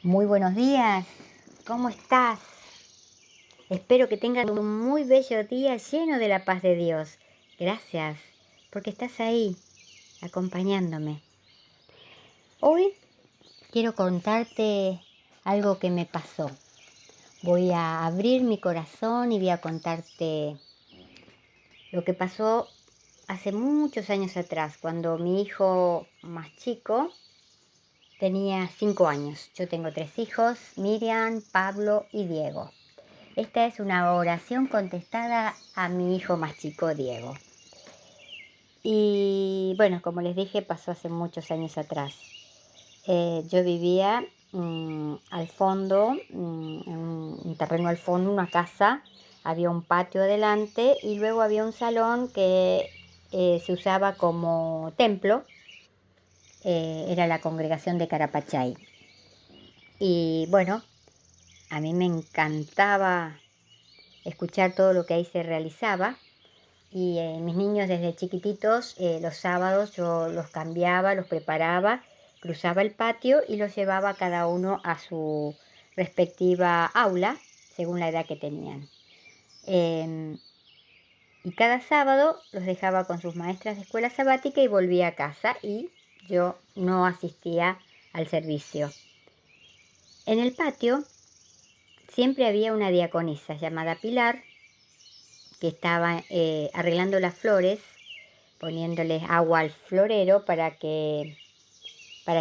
Muy buenos días, ¿cómo estás? Espero que tengas un muy bello día lleno de la paz de Dios. Gracias, porque estás ahí, acompañándome. Hoy quiero contarte algo que me pasó. Voy a abrir mi corazón y voy a contarte lo que pasó hace muchos años atrás, cuando mi hijo más chico tenía 5 años. Yo tengo 3 hijos, Miriam, Pablo y Diego. Esta es una oración contestada a mi hijo más chico, Diego. Y bueno, como les dije, pasó hace muchos años atrás. Yo vivía al fondo, en un terreno al fondo, una casa. Había un patio adelante y luego había un salón que se usaba como templo. Era la congregación de Carapachay. Y bueno, a mí me encantaba escuchar todo lo que ahí se realizaba. Y mis niños desde chiquititos, los sábados yo los cambiaba, los preparaba, cruzaba el patio y los llevaba cada uno a su respectiva aula, según la edad que tenían. Y cada sábado los dejaba con sus maestras de escuela sabática y volvía a casa y yo no asistía al servicio. En el patio siempre había una diaconisa llamada Pilar, que estaba arreglando las flores, poniéndoles agua al florero para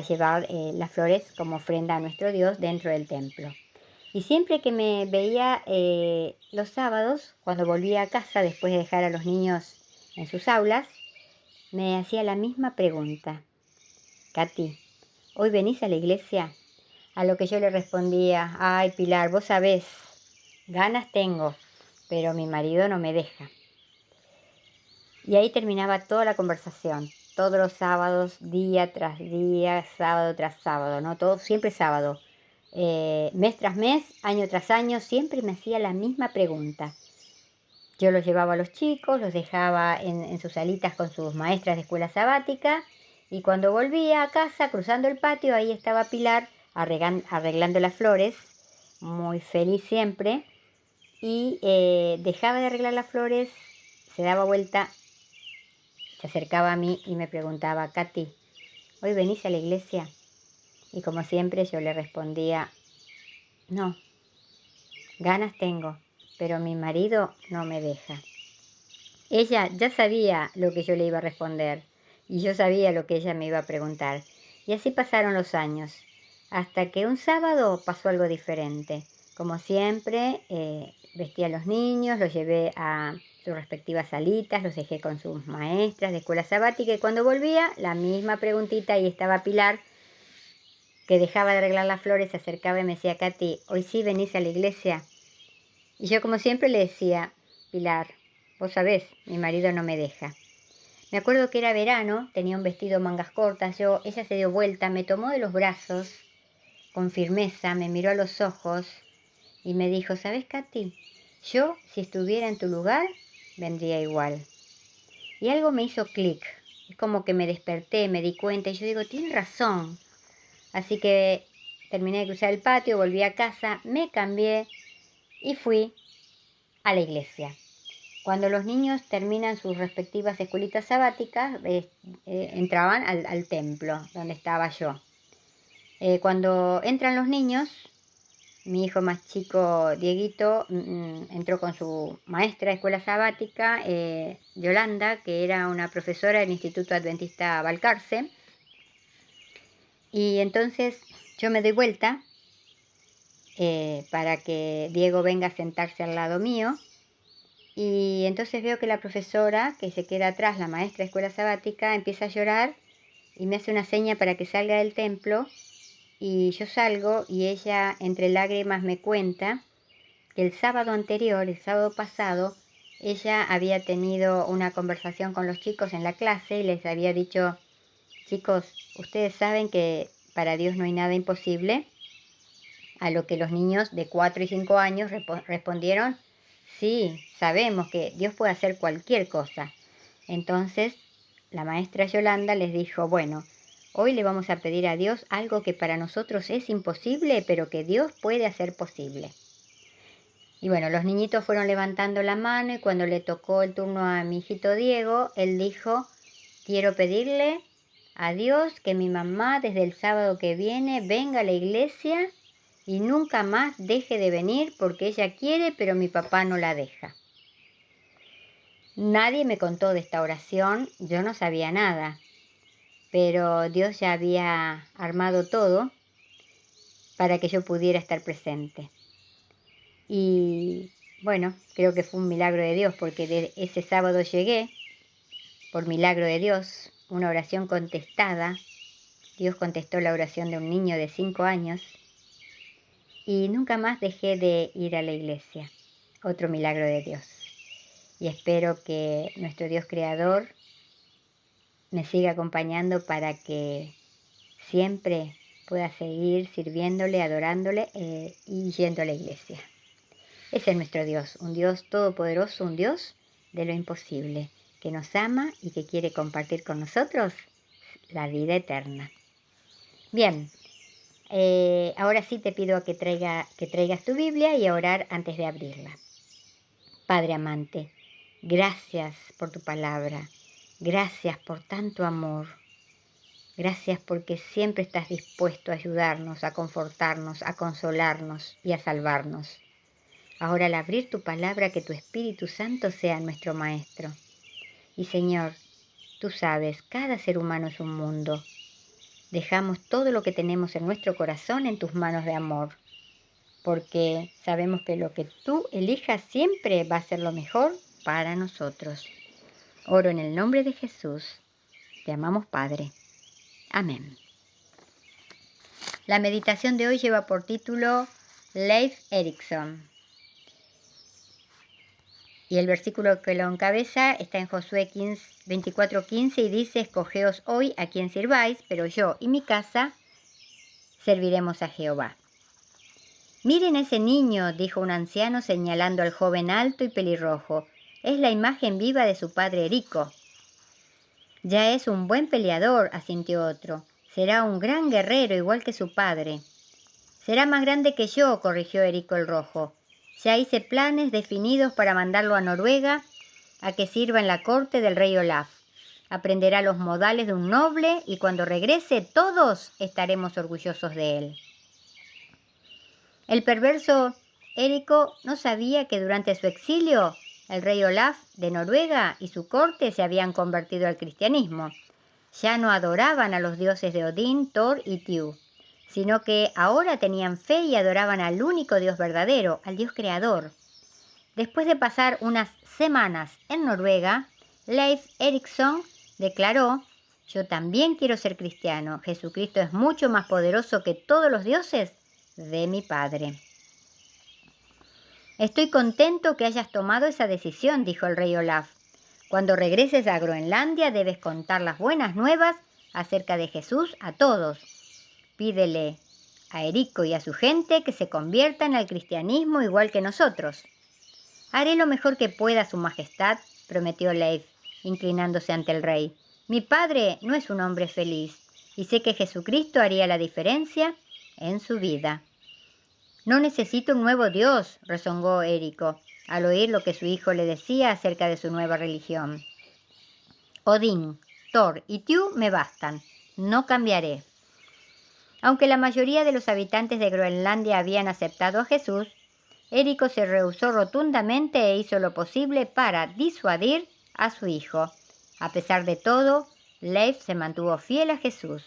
llevar las flores como ofrenda a nuestro Dios dentro del templo. Y siempre que me veía los sábados, cuando volvía a casa después de dejar a los niños en sus aulas, me hacía la misma pregunta: Katy, ¿hoy venís a la iglesia? A lo que yo le respondía: ay, Pilar, vos sabés, ganas tengo, pero mi marido no me deja. Y ahí terminaba toda la conversación, todos los sábados, día tras día, sábado tras sábado, ¿no? Todo, siempre sábado. Mes tras mes, año tras año, siempre me hacía la misma pregunta. Yo los llevaba a los chicos, los dejaba en sus salitas con sus maestras de escuela sabática, y cuando volvía a casa, cruzando el patio, ahí estaba Pilar arreglando las flores, muy feliz siempre, y dejaba de arreglar las flores, se daba vuelta, se acercaba a mí y me preguntaba: Katy, ¿hoy venís a la iglesia? Y como siempre yo le respondía: no, ganas tengo, pero mi marido no me deja. Ella ya sabía lo que yo le iba a responder y yo sabía lo que ella me iba a preguntar. Y así pasaron los años, hasta que un sábado pasó algo diferente. Como siempre, vestí a los niños, los llevé a sus respectivas salitas, los dejé con sus maestras de escuela sabática, y cuando volvía, la misma preguntita, y estaba Pilar, que dejaba de arreglar las flores, se acercaba y me decía: Katy, ¿hoy sí venís a la iglesia? Y yo, como siempre, le decía: Pilar, vos sabés, mi marido no me deja. Me acuerdo que era verano, tenía un vestido mangas cortas, ella se dio vuelta, me tomó de los brazos con firmeza, me miró a los ojos y me dijo: ¿sabes, Katy? Yo, si estuviera en tu lugar, vendría igual. Y algo me hizo clic, es como que me desperté, me di cuenta y yo digo: tiene razón. Así que terminé de cruzar el patio, volví a casa, me cambié y fui a la iglesia. Cuando los niños terminan sus respectivas escuelitas sabáticas, entraban al templo donde estaba yo. Cuando entran los niños, mi hijo más chico, Dieguito, entró con su maestra de escuela sabática, Yolanda, que era una profesora del Instituto Adventista Balcarce. Y entonces yo me doy vuelta para que Diego venga a sentarse al lado mío. Y entonces veo que la profesora, que se queda atrás, la maestra de escuela sabática, empieza a llorar y me hace una seña para que salga del templo. Y yo salgo y ella, entre lágrimas, me cuenta que el sábado anterior, el sábado pasado, ella había tenido una conversación con los chicos en la clase y les había dicho: chicos, ustedes saben que para Dios no hay nada imposible. A lo que los niños de 4 y 5 años respondieron: sí, sabemos que Dios puede hacer cualquier cosa. Entonces la maestra Yolanda les dijo: bueno, Hoy le vamos a pedir a Dios algo que para nosotros es imposible, pero que Dios puede hacer posible. Y bueno, los niñitos fueron levantando la mano y cuando le tocó el turno a mi hijito Diego, él dijo, quiero pedirle a Dios que mi mamá desde el sábado que viene venga a la iglesia y nunca más deje de venir porque ella quiere, pero mi papá no la deja. Nadie me contó de esta oración, yo no sabía nada, pero Dios ya había armado todo para que yo pudiera estar presente. Y bueno, creo que fue un milagro de Dios porque de ese sábado llegué, por milagro de Dios, una oración contestada. Dios contestó la oración de un niño de 5 años y nunca más dejé de ir a la iglesia. Otro milagro de Dios. Y espero que nuestro Dios creador me siga acompañando para que siempre pueda seguir sirviéndole, adorándole y yendo a la iglesia. Ese es nuestro Dios, un Dios todopoderoso, un Dios de lo imposible, que nos ama y que quiere compartir con nosotros la vida eterna. Bien, ahora sí te pido que traigas tu Biblia y a orar antes de abrirla. Padre amante, gracias por tu palabra, gracias por tanto amor, gracias porque siempre estás dispuesto a ayudarnos, a confortarnos, a consolarnos y a salvarnos. Ahora al abrir tu palabra, que tu Espíritu Santo sea nuestro Maestro. Y Señor, tú sabes, cada ser humano es un mundo. Dejamos todo lo que tenemos en nuestro corazón en tus manos de amor, porque sabemos que lo que tú elijas siempre va a ser lo mejor para nosotros. Oro en el nombre de Jesús. Te amamos, Padre. Amén. La meditación de hoy lleva por título Leif Erikson. Y el versículo que lo encabeza está en Josué 24:15 y dice, escogeos hoy a quien sirváis, pero yo y mi casa serviremos a Jehová. Miren ese niño, dijo un anciano señalando al joven alto y pelirrojo. Es la imagen viva de su padre Erico. Ya es un buen peleador, asintió otro. Será un gran guerrero igual que su padre. Será más grande que yo, corrigió Erico el rojo. Ya hice planes definidos para mandarlo a Noruega a que sirva en la corte del rey Olaf. Aprenderá los modales de un noble y cuando regrese todos estaremos orgullosos de él. El perverso Erico no sabía que durante su exilio el rey Olaf de Noruega y su corte se habían convertido al cristianismo. Ya no adoraban a los dioses de Odín, Thor y Tyr, sino que ahora tenían fe y adoraban al único Dios verdadero, al Dios creador. Después de pasar unas semanas en Noruega, Leif Erikson declaró, yo también quiero ser cristiano, Jesucristo es mucho más poderoso que todos los dioses de mi padre. Estoy contento que hayas tomado esa decisión, dijo el rey Olaf. Cuando regreses a Groenlandia debes contar las buenas nuevas acerca de Jesús a todos. Pídele a Erico y a su gente que se conviertan al cristianismo igual que nosotros. Haré lo mejor que pueda, su majestad, prometió Leif, inclinándose ante el rey. Mi padre no es un hombre feliz y sé que Jesucristo haría la diferencia en su vida. No necesito un nuevo Dios, rezongó Erico, al oír lo que su hijo le decía acerca de su nueva religión. Odín, Thor y Tyr me bastan. No cambiaré. Aunque la mayoría de los habitantes de Groenlandia habían aceptado a Jesús, Erico se rehusó rotundamente e hizo lo posible para disuadir a su hijo. A pesar de todo, Leif se mantuvo fiel a Jesús.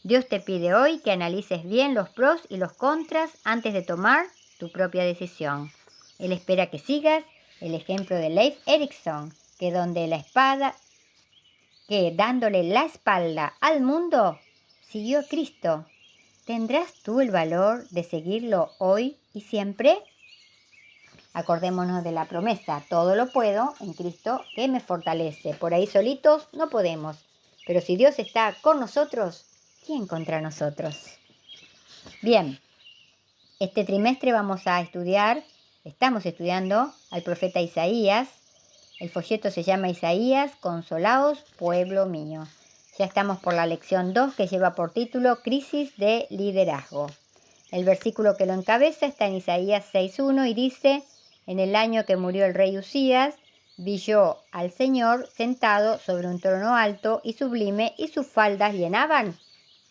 Dios te pide hoy que analices bien los pros y los contras antes de tomar tu propia decisión. Él espera que sigas el ejemplo de Leif Erikson, que dándole la espalda al mundo, siguió a Cristo. ¿Tendrás tú el valor de seguirlo hoy y siempre? Acordémonos de la promesa, todo lo puedo en Cristo que me fortalece. Por ahí solitos no podemos, pero si Dios está con nosotros, ¿quién contra nosotros? Bien, este trimestre estamos estudiando al profeta Isaías. El folleto se llama Isaías, consolaos, pueblo mío. Ya estamos por la lección 2 que lleva por título Crisis de liderazgo. El versículo que lo encabeza está en Isaías 6:1 y dice: en el año que murió el rey Usías, vi yo al Señor sentado sobre un trono alto y sublime, y sus faldas llenaban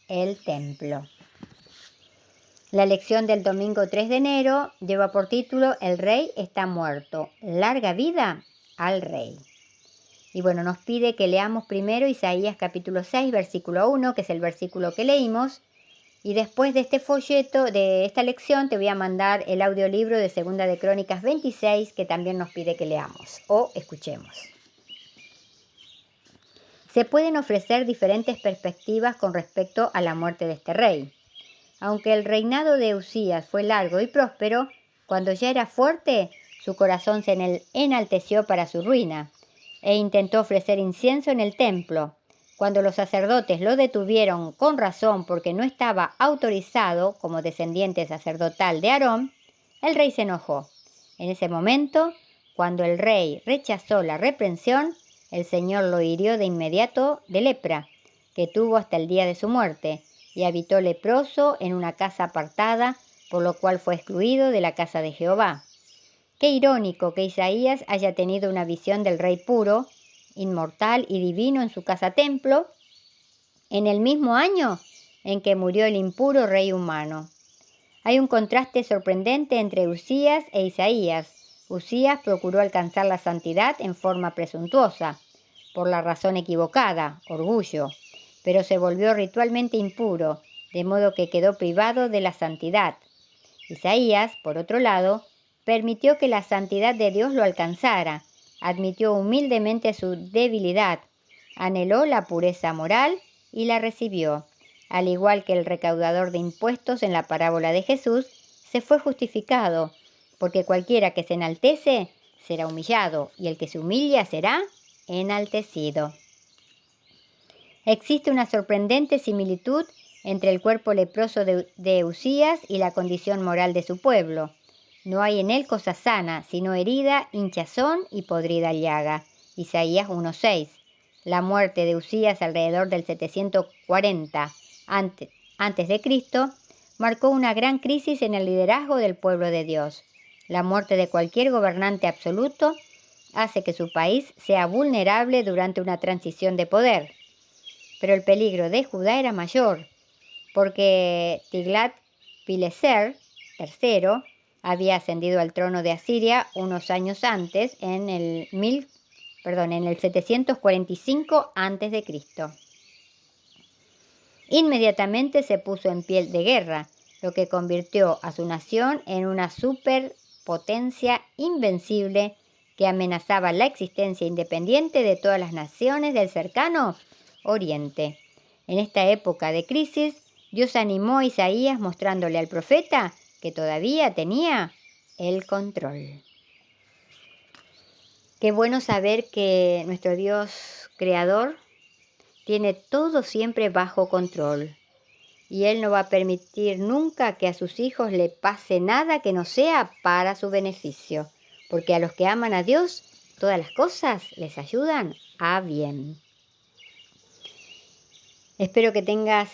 el templo. La lección del domingo 3 de enero lleva por título El rey está muerto, larga vida al rey. Y bueno, nos pide que leamos primero Isaías capítulo 6, versículo 1, que es el versículo que leímos, y después de este folleto, de esta lección, te voy a mandar el audiolibro de Segunda de Crónicas 26, que también nos pide que leamos o escuchemos. Se pueden ofrecer diferentes perspectivas con respecto a la muerte de este rey. Aunque el reinado de Usías fue largo y próspero, cuando ya era fuerte, su corazón se enalteció para su ruina, e intentó ofrecer incienso en el templo. Cuando los sacerdotes lo detuvieron con razón porque no estaba autorizado como descendiente sacerdotal de Aarón, el rey se enojó. En ese momento, cuando el rey rechazó la reprensión, el Señor lo hirió de inmediato de lepra, que tuvo hasta el día de su muerte, y habitó leproso en una casa apartada, por lo cual fue excluido de la casa de Jehová. Qué irónico que Isaías haya tenido una visión del rey puro, inmortal y divino en su casa templo, en el mismo año en que murió el impuro rey humano. Hay un contraste sorprendente entre Usías e Isaías. Usías procuró alcanzar la santidad en forma presuntuosa, por la razón equivocada, orgullo, pero se volvió ritualmente impuro, de modo que quedó privado de la santidad. Isaías, por otro lado, permitió que la santidad de Dios lo alcanzara, admitió humildemente su debilidad, anheló la pureza moral y la recibió. Al igual que el recaudador de impuestos en la parábola de Jesús, se fue justificado, porque cualquiera que se enaltece será humillado, y el que se humilla será enaltecido. Existe una sorprendente similitud entre el cuerpo leproso de Usías y la condición moral de su pueblo. No hay en él cosa sana, sino herida, hinchazón y podrida llaga. Isaías 1:6. La muerte de Usías alrededor del 740 antes de Cristo marcó una gran crisis en el liderazgo del pueblo de Dios. La muerte de cualquier gobernante absoluto hace que su país sea vulnerable durante una transición de poder. Pero el peligro de Judá era mayor, porque Tiglat-Pileser III había ascendido al trono de Asiria unos años antes, en el 745 a.C. Inmediatamente se puso en pie de guerra, lo que convirtió a su nación en una superpotencia invencible que amenazaba la existencia independiente de todas las naciones del cercano Oriente. En esta época de crisis, Dios animó a Isaías mostrándole al profeta que todavía tenía el control. Qué bueno saber que nuestro Dios creador tiene todo siempre bajo control, y Él no va a permitir nunca que a sus hijos le pase nada que no sea para su beneficio, porque a los que aman a Dios, todas las cosas les ayudan a bien. Espero que tengas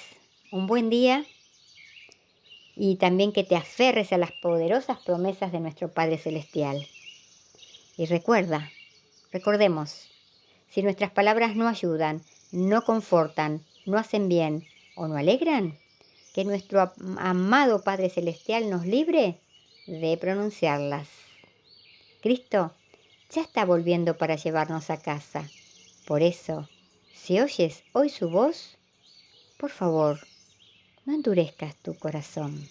un buen día y también que te aferres a las poderosas promesas de nuestro Padre Celestial. Y recordemos, si nuestras palabras no ayudan, no confortan, no hacen bien o no alegran, que nuestro amado Padre Celestial nos libre de pronunciarlas. Cristo ya está volviendo para llevarnos a casa. Por eso, si oyes hoy su voz, por favor, no endurezcas tu corazón.